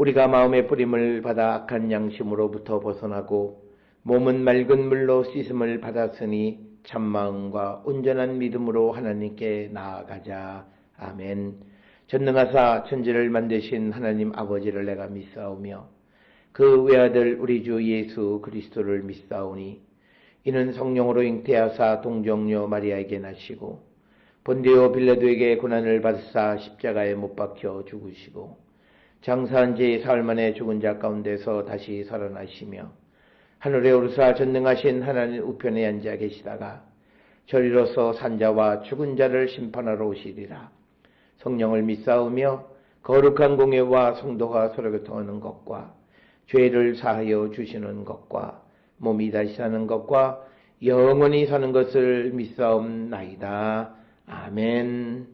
우리가 마음의 뿌림을 받아 악한 양심으로부터 벗어나고 몸은 맑은 물로 씻음을 받았으니 참마음과 온전한 믿음으로 하나님께 나아가자. 아멘. 전능하사 천지를 만드신 하나님 아버지를 내가 믿사오며 그 외아들 우리 주 예수 그리스도를 믿사오니 이는 성령으로 잉태하사 동정녀 마리아에게 나시고 본디오 빌라도에게 고난을 받으사 십자가에 못 박혀 죽으시고 장사한 지 사흘 만에 죽은 자 가운데서 다시 살아나시며 하늘에 오르사 전능하신 하나님 우편에 앉아 계시다가 저리로서 산자와 죽은 자를 심판하러 오시리라. 성령을 믿사오며 거룩한 공예와 성도가 서로 교통하는 것과 죄를 사하여 주시는 것과 몸이 다시 사는 것과 영원히 사는 것을 믿사옵나이다. 아멘.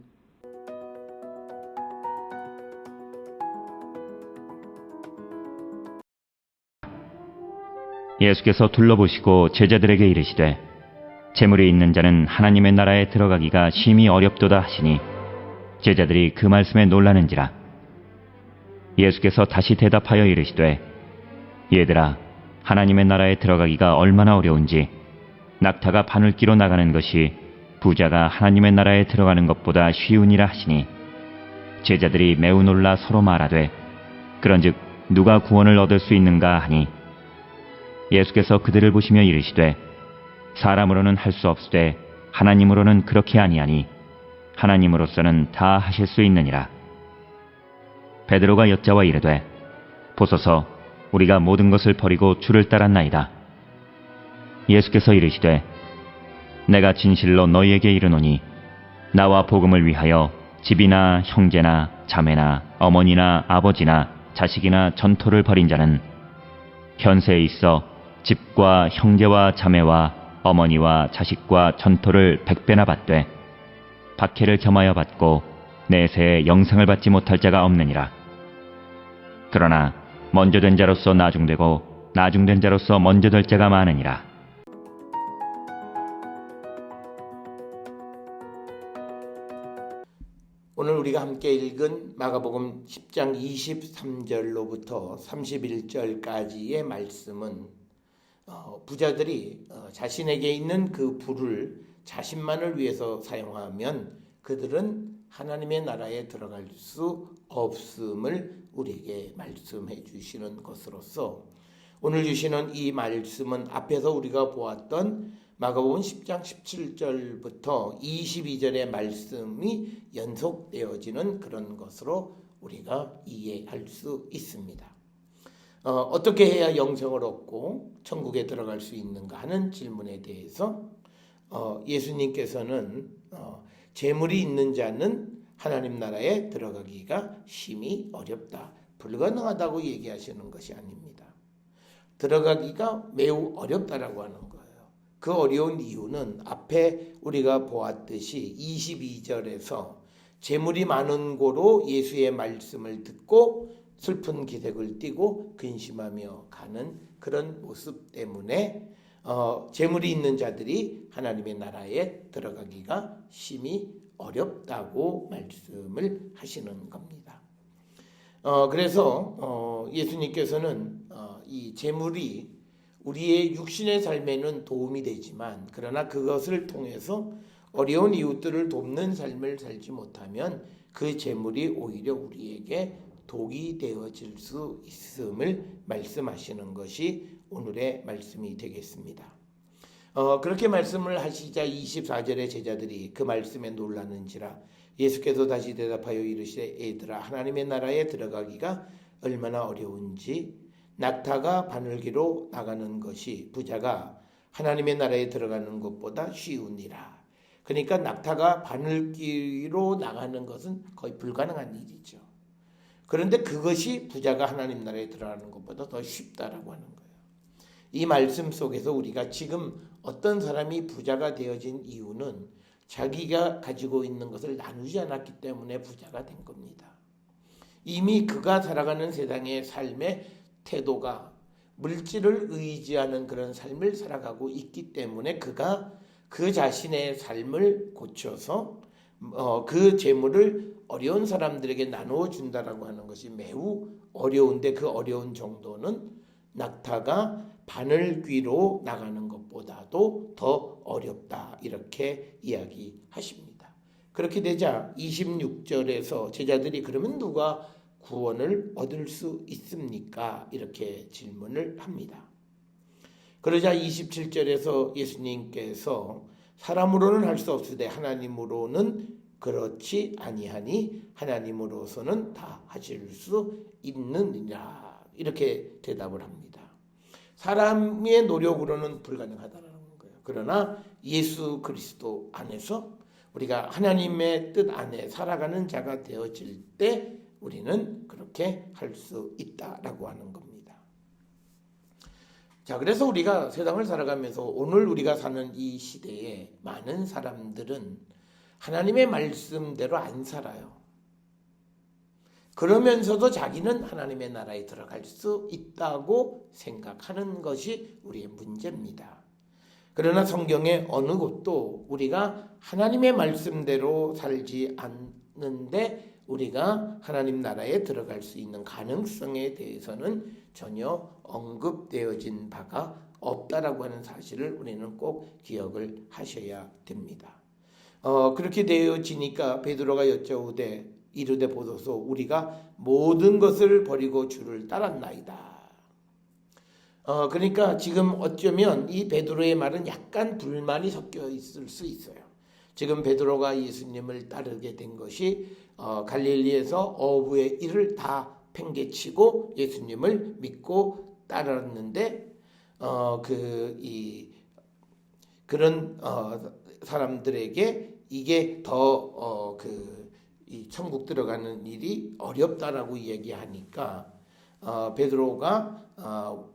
예수께서 둘러보시고 제자들에게 이르시되 재물이 있는 자는 하나님의 나라에 들어가기가 심히 어렵도다 하시니 제자들이 그 말씀에 놀라는지라. 예수께서 다시 대답하여 이르시되 얘들아, 하나님의 나라에 들어가기가 얼마나 어려운지 낙타가 바늘기로 나가는 것이 부자가 하나님의 나라에 들어가는 것보다 쉬우니라 하시니 제자들이 매우 놀라 서로 말하되 그런즉 누가 구원을 얻을 수 있는가 하니 예수께서 그들을 보시며 이르시되 사람으로는 할 수 없으되 하나님으로는 그렇게 아니하니 하나님으로서는 다 하실 수 있느니라. 베드로가 여짜와 이르되 보소서 우리가 모든 것을 버리고 주를 따랐나이다. 예수께서 이르시되 내가 진실로 너희에게 이르노니 나와 복음을 위하여 집이나 형제나 자매나 어머니나 아버지나 자식이나 전토를 벌인 자는 현세에 있어 집과 형제와 자매와 어머니와 자식과 전토를 100배나 받되 박해를 겸하여 받고 내세에 영생을 받지 못할 자가 없느니라. 그러나 먼저 된 자로서 나중되고 나중된 자로서 먼저 될 자가 많으니라. 오늘 우리가 함께 읽은 마가복음 10장 23절로부터 31절까지의 말씀은 부자들이 자신에게 있는 그 부를 자신만을 위해서 사용하면 그들은 하나님의 나라에 들어갈 수 없음을 우리에게 말씀해 주시는 것으로서 오늘 주시는 이 말씀은 앞에서 우리가 보았던 마가복음 10장 17절부터 22절의 말씀이 연속되어지는 그런 것으로 우리가 이해할 수 있습니다. 어떻게 해야 영생을 얻고 천국에 들어갈 수 있는가 하는 질문에 대해서 예수님께서는 재물이 있는 자는 하나님 나라에 들어가기가 심히 어렵다, 불가능하다고 얘기하시는 것이 아닙니다. 들어가기가 매우 어렵다라고 하는 거예요. 그 어려운 이유는 앞에 우리가 보았듯이 22절에서 재물이 많은 고로 예수의 말씀을 듣고 슬픈 기색을 띠고 근심하며 가는 그런 모습 때문에 재물이 있는 자들이 하나님의 나라에 들어가기가 심히 어렵다고 말씀을 하시는 겁니다. 그래서 예수님께서는 이 재물이 우리의 육신의 삶에는 도움이 되지만 그러나 그것을 통해서 어려운 이웃들을 돕는 삶을 살지 못하면 그 재물이 오히려 우리에게 독이 되어질 수 있음을 말씀하시는 것이 오늘의 말씀이 되겠습니다. 그렇게 말씀을 하시자 24절의 제자들이 그 말씀에 놀라는지라. 예수께서 다시 대답하여 이르시되 얘들아, 하나님의 나라에 들어가기가 얼마나 어려운지 낙타가 바늘기로 나가는 것이 부자가 하나님의 나라에 들어가는 것보다 쉬우니라. 그러니까 낙타가 바늘기로 나가는 것은 거의 불가능한 일이죠. 그런데 그것이 부자가 하나님 나라에 들어가는 것보다 더 쉽다라고 하는 거예요. 이 말씀 속에서 우리가 지금 어떤 사람이 부자가 되어진 이유는 자기가 가지고 있는 것을 나누지 않았기 때문에 부자가 된 겁니다. 이미 그가 살아가는 세상의 삶의 태도가 물질을 의지하는 그런 삶을 살아가고 있기 때문에 그가 그 자신의 삶을 고쳐서 그 재물을 어려운 사람들에게 나누어 준다라고 하는 것이 매우 어려운데 그 어려운 정도는 낙타가 바늘귀로 나가는 것보다도 더 어렵다 이렇게 이야기하십니다. 그렇게 되자 26절에서 제자들이 그러면 누가 구원을 얻을 수 있습니까? 이렇게 질문을 합니다. 그러자 27절에서 예수님께서 사람으로는 할 수 없으되 하나님으로는 그렇지 아니하니 하나님으로서는 다 하실 수 있느니라 이렇게 대답을 합니다. 사람의 노력으로는 불가능하다는 거예요. 그러나 예수 그리스도 안에서 우리가 하나님의 뜻 안에 살아가는 자가 되어질 때 우리는 그렇게 할 수 있다라고 하는 겁니다. 자, 그래서 우리가 세상을 살아가면서 오늘 우리가 사는 이 시대에 많은 사람들은 하나님의 말씀대로 안 살아요. 그러면서도 자기는 하나님의 나라에 들어갈 수 있다고 생각하는 것이 우리의 문제입니다. 그러나 성경의 어느 곳도 우리가 하나님의 말씀대로 살지 않는데 우리가 하나님 나라에 들어갈 수 있는 가능성에 대해서는 전혀 언급되어진 바가 없다라고 하는 사실을 우리는 꼭 기억을 하셔야 됩니다. 그렇게 되어지니까 베드로가 여짜오되 이르되 보소서 우리가 모든 것을 버리고 주를 따랐나이다. 그러니까 지금 어쩌면 이 베드로의 말은 약간 불만이 섞여 있을 수 있어요. 지금 베드로가 예수님을 따르게 된 것이 갈릴리에서 어부의 일을 다 팽개치고 예수님을 믿고 따랐는데 그런 사람들에게 이게 더 이 천국 들어가는 일이 어렵다라고 얘기하니까 베드로가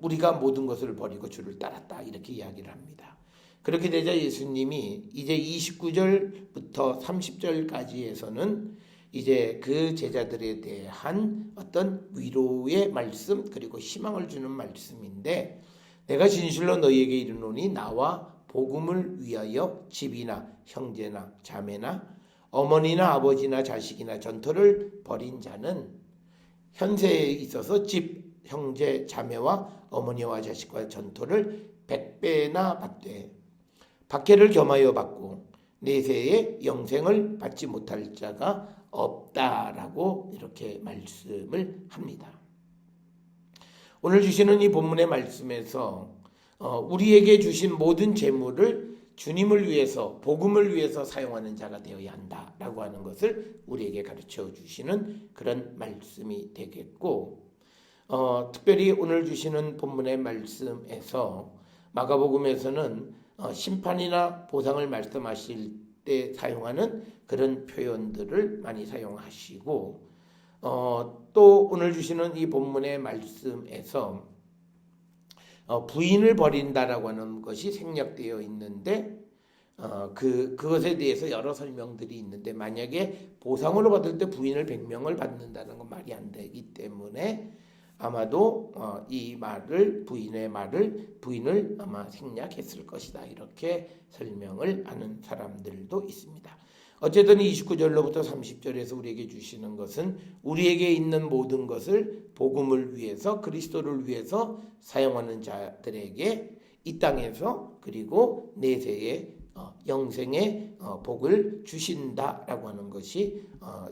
우리가 모든 것을 버리고 주를 따랐다 이렇게 이야기를 합니다. 그렇게 되자 예수님이 이제 29절부터 30절까지에서는 이제 그 제자들에 대한 어떤 위로의 말씀 그리고 희망을 주는 말씀인데 내가 진실로 너희에게 이르노니 나와 복음을 위하여 집이나 형제나 자매나 어머니나 아버지나 자식이나 전토를 벌인 자는 현세에 있어서 집, 형제, 자매와 어머니와 자식과 전토를 100배나 받되 박해를 겸하여 받고 내세에 영생을 받지 못할 자가 없다라고 이렇게 말씀을 합니다. 오늘 주시는 이 본문의 말씀에서 우리에게 주신 모든 재물을 주님을 위해서 복음을 위해서 사용하는 자가 되어야 한다라고 하는 것을 우리에게 가르쳐 주시는 그런 말씀이 되겠고 특별히 오늘 주시는 본문의 말씀에서 마가복음에서는 심판이나 보상을 말씀하실 때 사용하는 그런 표현들을 많이 사용하시고 또 오늘 주시는 이 본문의 말씀에서 부인을 버린다라고 하는 것이 생략되어 있는데 그것에 대해서 여러 설명들이 있는데 만약에 보상으로 받을 때 부인을 100명을 받는다는 건 말이 안 되기 때문에 아마도 이 말을 부인을 아마 생략했을 것이다 이렇게 설명을 하는 사람들도 있습니다. 어쨌든 29절로부터 30절에서 우리에게 주시는 것은 우리에게 있는 모든 것을 복음을 위해서 그리스도를 위해서 사용하는 자들에게 이 땅에서 그리고 내세에 영생의 복을 주신다라고 하는 것이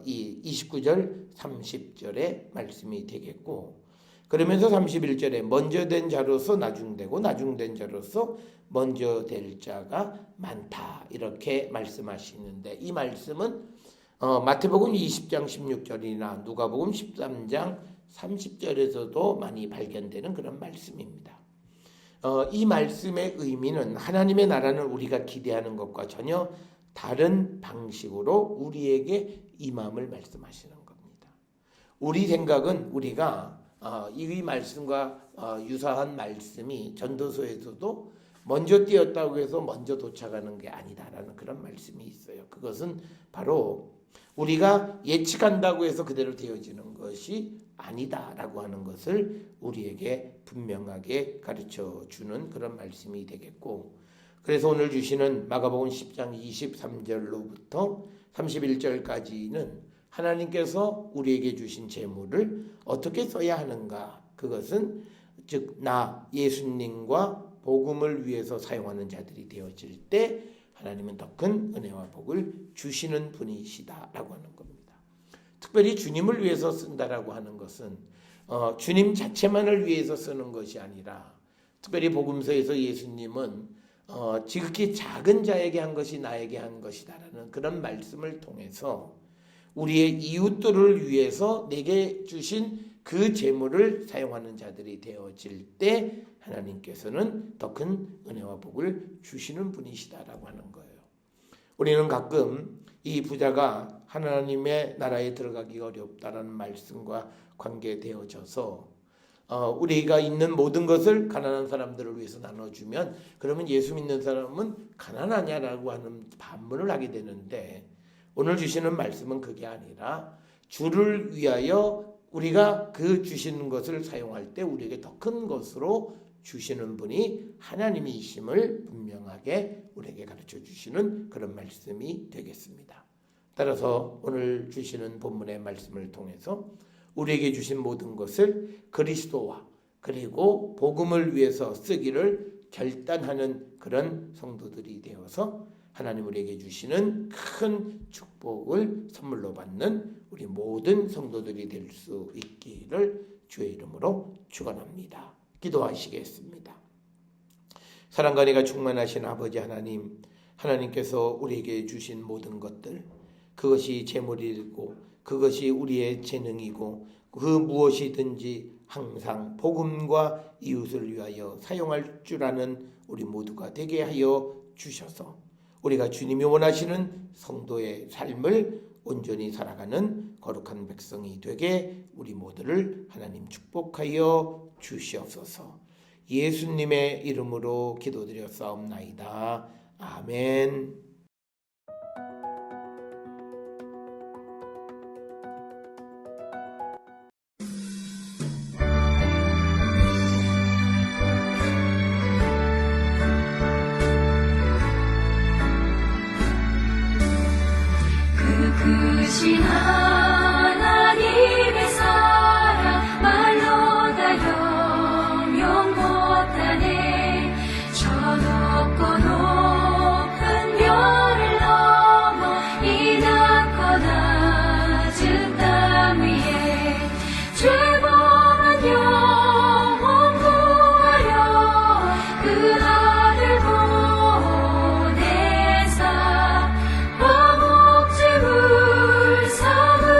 이 29절 30절의 말씀이 되겠고 그러면서 31절에 먼저 된 자로서 나중되고 나중된 자로서 먼저 될 자가 많다 이렇게 말씀하시는데 이 말씀은 마태복음 20장 16절이나 누가복음 13장 30절에서도 많이 발견되는 그런 말씀입니다. 이 말씀의 의미는 하나님의 나라는 우리가 기대하는 것과 전혀 다른 방식으로 우리에게 임함을 말씀하시는 겁니다. 우리 생각은 우리가 이 말씀과 유사한 말씀이 전도서에서도 먼저 뛰었다고 해서 먼저 도착하는 게 아니다라는 그런 말씀이 있어요. 그것은 바로 우리가 예측한다고 해서 그대로 되어지는 것이 아니다라고 하는 것을 우리에게 분명하게 가르쳐 주는 그런 말씀이 되겠고 그래서 오늘 주시는 마가복음 10장 23절로부터 31절까지는 하나님께서 우리에게 주신 재물을 어떻게 써야 하는가, 그것은 즉 나 예수님과 복음을 위해서 사용하는 자들이 되어질 때 하나님은 더 큰 은혜와 복을 주시는 분이시다라고 하는 겁니다. 특별히 주님을 위해서 쓴다라고 하는 것은 주님 자체만을 위해서 쓰는 것이 아니라, 특별히 복음서에서 예수님은 지극히 작은 자에게 한 것이 나에게 한 것이다라는 그런 말씀을 통해서 우리의 이웃들을 위해서 내게 주신 그 재물을 사용하는 자들이 되어질 때 하나님께서는 더 큰 은혜와 복을 주시는 분이시다라고 하는 거예요. 우리는 가끔 이 부자가 하나님의 나라에 들어가기가 어렵다라는 말씀과 관계되어져서 우리가 있는 모든 것을 가난한 사람들을 위해서 나눠주면 그러면 예수 믿는 사람은 가난하냐라고 하는 반문을 하게 되는데, 오늘 주시는 말씀은 그게 아니라 주를 위하여 우리가 그 주시는 것을 사용할 때 우리에게 더 큰 것으로 주시는 분이 하나님이심을 분명하게 우리에게 가르쳐 주시는 그런 말씀이 되겠습니다. 따라서 오늘 주시는 본문의 말씀을 통해서 우리에게 주신 모든 것을 그리스도와 그리고 복음을 위해서 쓰기를 결단하는 그런 성도들이 되어서 하나님 우리에게 주시는 큰 축복을 선물로 받는 우리 모든 성도들이 될 수 있기를 주의 이름으로 축원합니다. 기도하시겠습니다. 사랑과 은혜가 충만하신 아버지 하나님, 하나님께서 우리에게 주신 모든 것들, 그것이 재물이고 그것이 우리의 재능이고 그 무엇이든지 항상 복음과 이웃을 위하여 사용할 줄 아는 우리 모두가 되게 하여 주셔서 우리가 주님이 원하시는 성도의 삶을 온전히 살아가는 거룩한 백성이 되게 우리 모두를 하나님 축복하여 주시옵소서. 예수님의 이름으로 기도드렸사옵나이다. 아멘. 크신 하나님의 사랑 말로 다 영영 못하네. 저 높고 높은 별을 넘어 이 낮고 낮은 땅 위에 죄범한 영혼 구하려 그 아들 보내사 화목제물 삼으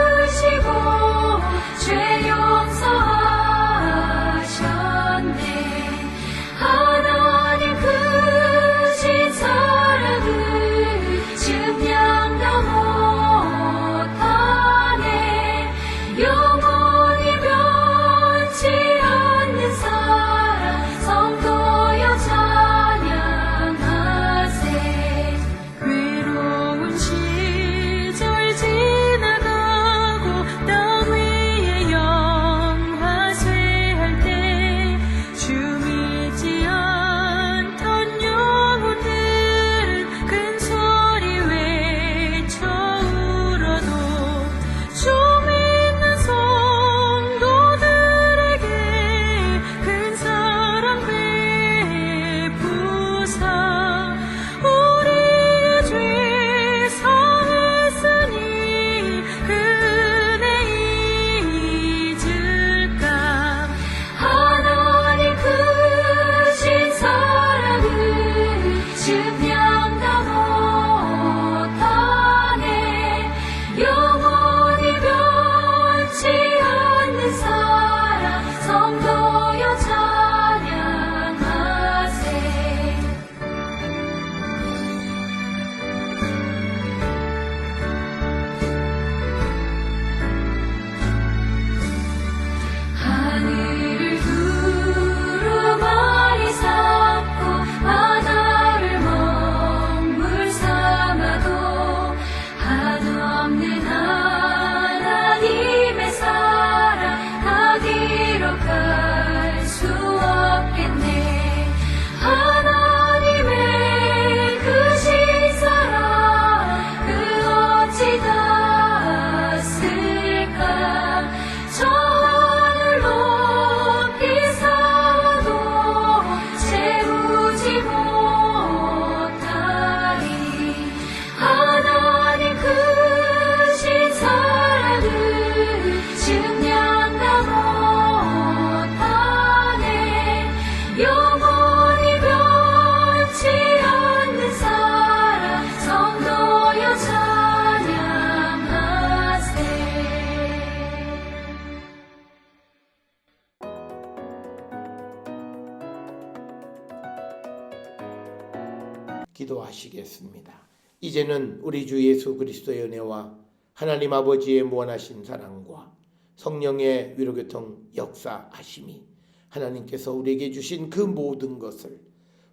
기도하시겠습니다. 이제는 우리 주 예수 그리스도의 은혜와 하나님 아버지의 무한하신 사랑과 성령의 위로교통 역사하심이 하나님께서 우리에게 주신 그 모든 것을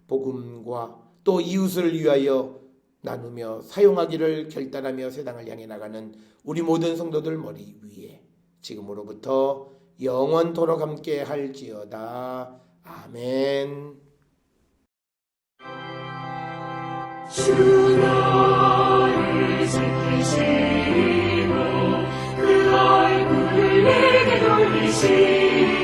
복음과 또 이웃을 위하여 나누며 사용하기를 결단하며 세상을 향해 나가는 우리 모든 성도들 머리 위에 지금으로부터 영원토록 함께 할지어다. 아멘. 주 나를 지키시고 그 얼굴을 내게 돌리시고